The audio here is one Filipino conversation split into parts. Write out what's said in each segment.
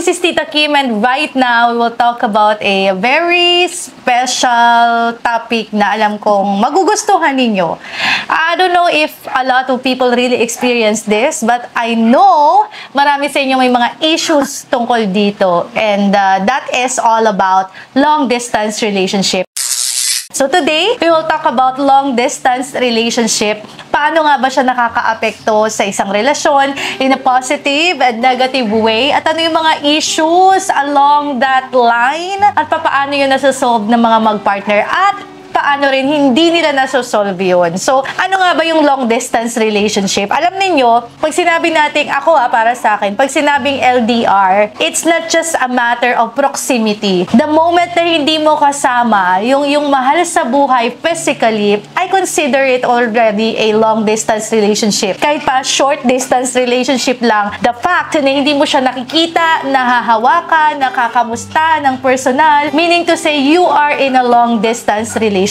this is Tita Kim, and right now we will talk about a very special topic na alam kong magugustuhan ninyo. I don't know if a lot of people really experience this, but I know marami sa inyo may mga issues tungkol dito, and that is all about long-distance relationship. So today, we will talk about long-distance relationship. Paano nga ba siya nakaka-apekto sa isang relasyon in a positive and negative way? At ano yung mga issues along that line? At paano yun nasa-solve ng mga mag-partner? At paano rin hindi nila nasa-solve yun? So, ano nga ba yung long-distance relationship? Alam ninyo, pag sinabi natin, para sa akin, pag sinabing LDR, it's not just a matter of proximity. The moment na hindi mo kasama, yung mahal sa buhay physically, I consider it already a long-distance relationship. Kahit pa short-distance relationship lang, the fact na hindi mo siya nakikita, nahahawakan, nakakamusta ng personal, meaning to say, you are in a long-distance relationship.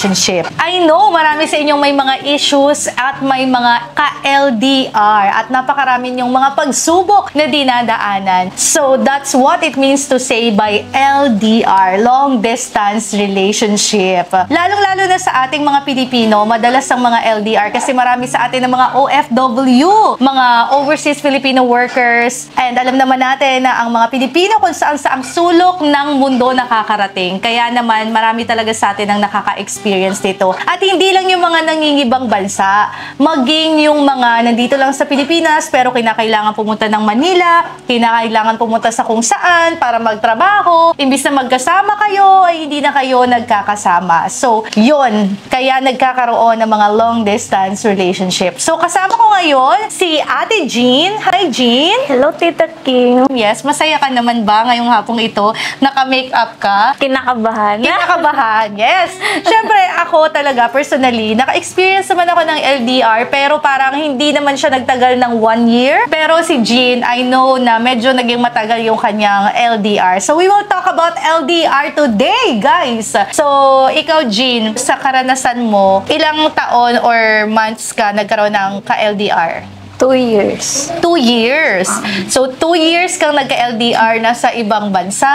I know marami sa inyong may mga issues at may mga ka-LDR at napakarami yung mga pagsubok na dinadaanan. So that's what it means to say by LDR, long distance relationship. Lalong-lalo na sa ating mga Pilipino, madalas ang mga LDR kasi marami sa atin ng mga OFW, mga overseas Filipino workers, and alam naman natin na ang mga Pilipino kung saan sa ang sulok ng mundo nakakarating. Kaya naman marami talaga sa atin ang nakaka-experience dito. At hindi lang yung mga nangingibang bansa, maging yung mga nandito lang sa Pilipinas pero kinakailangan pumunta ng Manila, kinakailangan pumunta sa kung saan para magtrabaho, imbis na magkasama kayo ay hindi na kayo nagkakasama. So, yun, kaya nagkakaroon ng mga long distance relationship. So, kasama ko ngayon si Ate Jean. Hi, Jean! Hello, Tita Kim! Yes, masaya ka naman ba ngayong hapong ito? Naka-makeup ka? Kinakabahan. Kinakabahan, yes! Siyempre, ako talaga, personally, naka-experience naman ako ng LDR, pero parang hindi naman siya nagtagal ng 1 year. Pero si Jean, I know na medyo naging matagal yung kanyang LDR. So, we will talk about LDR today, guys! So, ikaw, Jean, sa karanasan mo, ilang taon or months ka nagkaroon ng ka-LDR? 2 years. 2 years. So, 2 years kang nagka-LDR, nasa ibang bansa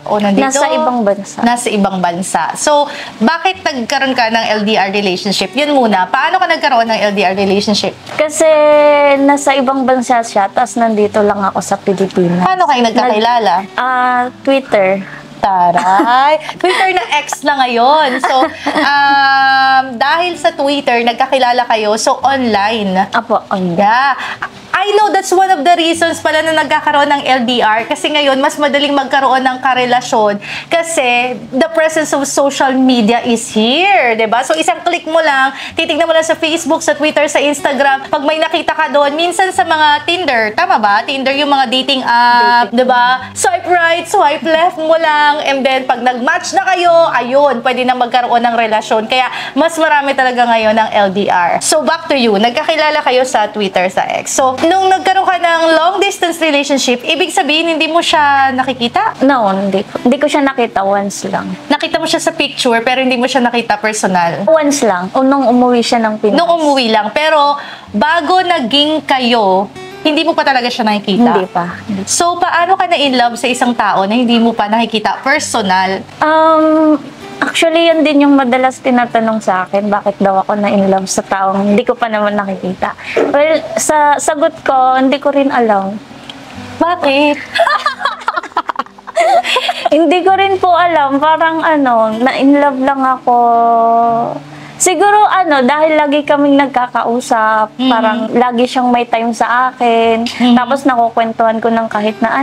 o nandito? Nasa ibang bansa. Nasa ibang bansa. So, bakit nagkaroon ka ng LDR relationship? Yun muna. Paano ka nagkaroon ng LDR relationship? Kasi nasa ibang bansa siya, tapos nandito lang ako sa Pilipinas. Paano kayo nagkakilala? Twitter. Taray! Twitter na X na ngayon. So, dahil sa Twitter, nagkakilala kayo, so online. Apo, online. Yeah. I know that's one of the reasons pala na nagkakaroon ng LDR kasi ngayon mas madaling magkaroon ng karelasyon kasi the presence of social media is here, 'di ba? So isang click mo lang, titignan mo lang sa Facebook, sa Twitter, sa Instagram, pag may nakita ka doon, minsan sa mga Tinder, tama ba? Tinder yung mga dating app, 'di ba? Swipe right, swipe left mo lang, and then pag nag-match na kayo, ayun, pwede na magkaroon ng relasyon. Kaya mas marami talaga ngayon ng LDR. So back to you, nagkakilala kayo sa Twitter, sa X. So nung nagkaroon ka ng long-distance relationship, ibig sabihin, hindi mo siya nakikita? No, hindi ko siya nakita once lang. Nakita mo siya sa picture, pero hindi mo siya nakita personal? Once lang. O nung umuwi siya ng Pinas. Nung umuwi lang. Pero, bago naging kayo, hindi mo pa talaga siya nakikita? Hindi pa. So, paano ka na in love sa isang tao na hindi mo pa nakikita personal? Actually, yan din yung madalas tinatanong sa akin, bakit daw ako na-in love sa taong hindi ko pa naman nakikita. Well, sa sagot ko, hindi ko rin alam. Bakit? Hindi ko rin po alam. Parang na-in love lang ako. Siguro dahil lagi kaming nagkakausap, parang lagi siyang may time sa akin. Tapos nakukwentuhan ko ng kahit na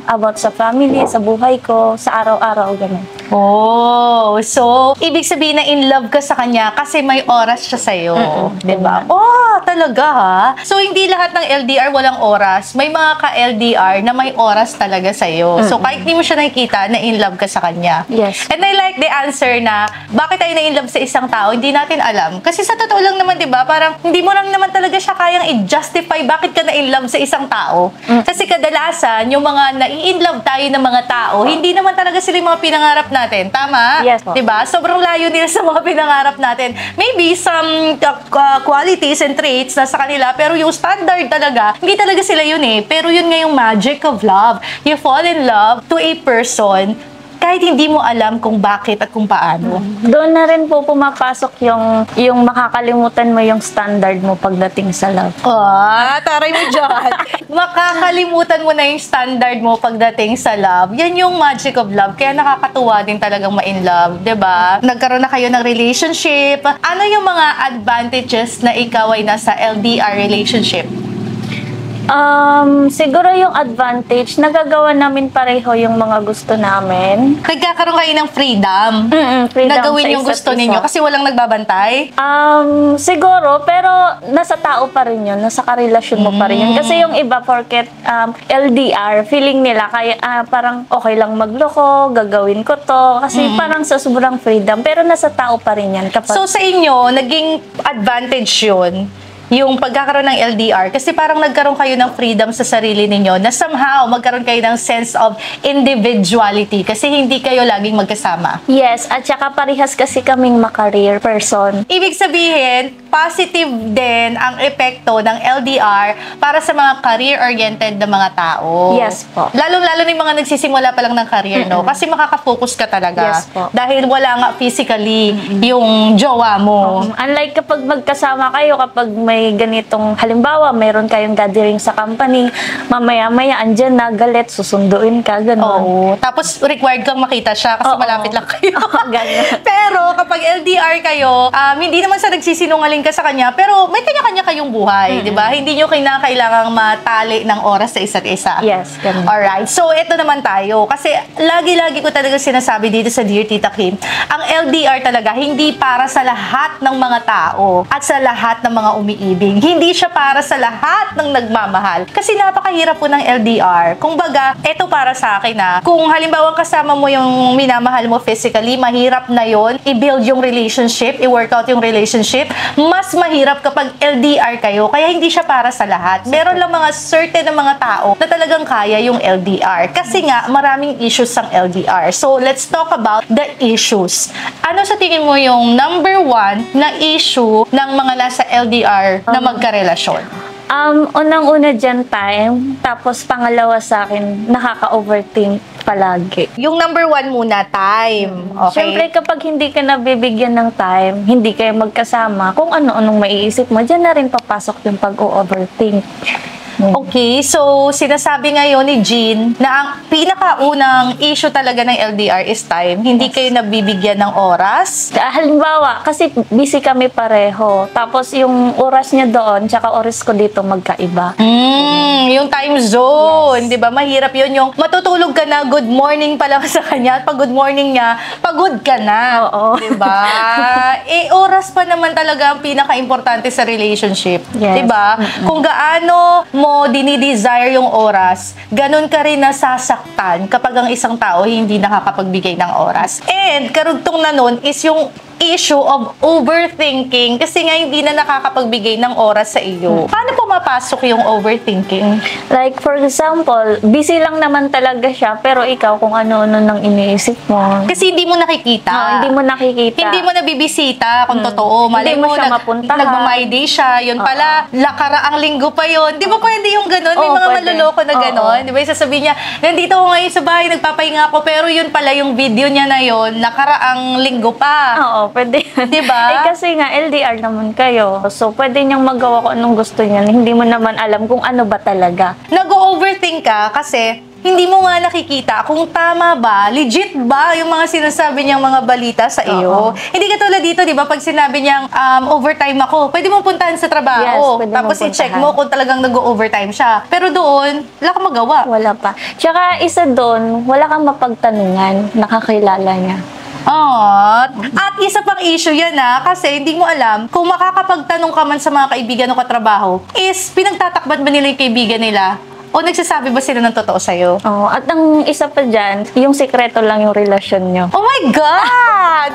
about sa family, sa buhay ko, sa araw-araw, ganun. Oh, so, ibig sabihin na in love ka sa kanya kasi may oras siya sa'yo. Diba? Oh, talaga ha? So, hindi lahat ng LDR walang oras. May mga ka-LDR na may oras talaga sa'yo. So, kahit hindi mo siya nakikita, na in love ka sa kanya. Yes. And I like the answer na, bakit tayo na in love sa isang tao? Hindi hindi natin alam. Kasi sa totoo lang naman, di ba, parang hindi mo lang naman talaga siya kayang i-justify bakit ka na-in love sa isang tao. Kasi kadalasan, yung mga nai-in love tayo ng mga tao, hindi naman talaga sila yung mga pinangarap natin. Tama? Yes po. Di ba? Sobrang layo nila sa mga pinangarap natin. Maybe some qualities and traits na sa kanila, pero yung standard talaga, hindi talaga sila yun eh. Pero yun nga yung magic of love. You fall in love to a person kahit hindi mo alam kung bakit at kung paano. Doon na rin po pumapasok yung makakalimutan mo yung standard mo pagdating sa love. Taray mo dyan. Makakalimutan mo na yung standard mo pagdating sa love. Yan yung magic of love. Kaya nakakatuwa din talagang ma-in love, 'di ba? Nagkaroon na kayo ng relationship. Ano yung mga advantages na ikaw ay nasa LDR relationship? Siguro yung advantage, nagagawa namin pareho yung mga gusto namin. Nagkakaroon kayo ng freedom. Freedom Na gawin sa yung isa't gusto isa. ninyo kasi walang nagbabantay. Siguro, pero nasa tao pa rin yun, nasa karelasyon mo pa rin yun. Kasi yung iba, porket LDR, feeling nila, kaya parang okay lang magloko, gagawin ko to. Kasi parang sa sobrang freedom, pero nasa tao pa rin yan. Kapag, So sa inyo, naging advantage yun, yung pagkakaroon ng LDR, kasi parang nagkaroon kayo ng freedom sa sarili ninyo na somehow magkaroon kayo ng sense of individuality kasi hindi kayo laging magkasama. yes, at saka parehas kasi kaming makareer person. Ibig sabihin, positive din ang epekto ng LDR para sa mga career-oriented na mga tao. Yes po. Lalong-lalo na yung mga nagsisimula pa lang ng career, no? Kasi makaka-focus ka talaga. Yes po. Dahil wala nga physically yung jowa mo. Unlike kapag magkasama kayo, kapag may ganitong, halimbawa, mayroon kayong gathering sa company, mamaya-maya, andyan na, galit, susunduin ka, gano'n. Oo. Tapos, required kang makita siya kasi Oo. malapit lang kayo. Ganun. Pero, kapag LDR kayo, hindi naman sa nagsisinungaling ka sa kanya, pero may kanya-kanya kayong buhay, di ba? Hindi nyo kailangang matali ng oras sa isa't isa. Yes, ganun. Alright. So, ito naman tayo. Kasi, lagi-lagi ko talaga sinasabi dito sa Dear Tita Kim, ang LDR talaga, hindi para sa lahat ng mga tao at sa lahat ng mga umiibig. Hindi siya para sa lahat ng nagmamahal. Kasi napakahirap po ng LDR. Kumbaga, ito para sa akin na, kung halimbawa kasama mo yung minamahal mo physically, mahirap na yon i-build yung relationship, i-work out yung relationship. Mas mahirap kapag LDR kayo. Kaya hindi siya para sa lahat. Meron lang mga certain na mga tao na talagang kaya yung LDR. Kasi nga, maraming issues ang LDR. So, let's talk about the issues. Ano sa tingin mo yung number one na issue ng mga nasa LDR na magkarelasyon? Unang-una dyan, time. Tapos pangalawa sa akin, nakaka-overthink palagi. Yung number one muna, time. Okay? Siyempre, kapag hindi ka nabibigyan ng time, hindi kayo magkasama, kung ano-anong maiisip mo, dyan na rin papasok yung pag-overthink. Okay, so sinasabi ngayon ni Jean na ang pinakaunang issue talaga ng LDR is time. Hindi kayo nabibigyan ng oras. Halimbawa, kasi busy kami pareho. Tapos yung oras niya doon, tsaka oras ko dito magkaiba. Yung time zone, di ba? Mahirap yun. Yung matutulog ka na, good morning pa lang sa kanya. At pag good morning niya, pagod ka na. Oo. Di ba? Oras pa naman talaga ang pinaka-importante sa relationship. Yes. Di ba? Kung gaano mo dinidesire yung oras, ganun ka rin nasasaktan kapag ang isang tao hindi nakakapagbigay ng oras. And karugtong na nun is yung issue of overthinking kasi nga hindi na nakakapagbigay ng oras sa iyo. Paano pumapasok yung overthinking? Like, for example, busy lang naman talaga siya, pero ikaw kung ano-ano nang iniisip mo. Kasi hindi mo nakikita. Hindi mo nakikita. Hindi mo nabibisita kung totoo. Malay Hindi mo siya mapuntahan. Nagma-my day siya. Yun pala, lakaraang linggo pa yun. Di ba pwede yung ganun? May Oo, mga pwede. maluloko na ganun. Oo. Di ba yung sasabihin niya, nandito ako ngayon sa bahay, nagpapahinga ako, pero yun pala yung video niya na yun, nakaraang linggo pa. Oo, pwede yun. Diba? Kasi nga, LDR naman kayo. So, pwede niyang magawa kung anong gusto niya. Hindi mo naman alam kung ano ba talaga. Nag-overthink ka kasi hindi mo nga nakikita kung tama ba, legit ba yung mga sinasabi niyang mga balita sa iyo. Oo. Hindi katulad dito, di ba, pag sinabi niyang overtime ako, pwede mo puntahan sa Yes, trabaho. pwede Tapos mong i-check puntahan. mo kung talagang nag-overtime siya. Pero doon, wala kang magawa. Wala pa. Tsaka, isa doon, wala kang mapagtanungan. Nakakilala niya. At isa pang issue yan kasi hindi mo alam kung makakapagtanong ka man sa mga kaibigan o katrabaho is pinagtatakbat ba nila yung kaibigan nila o nagsasabi ba sila ng totoo sa'yo? Oh, at ang isa pa dyan, yung sikreto lang yung relasyon nyo. Oh my God!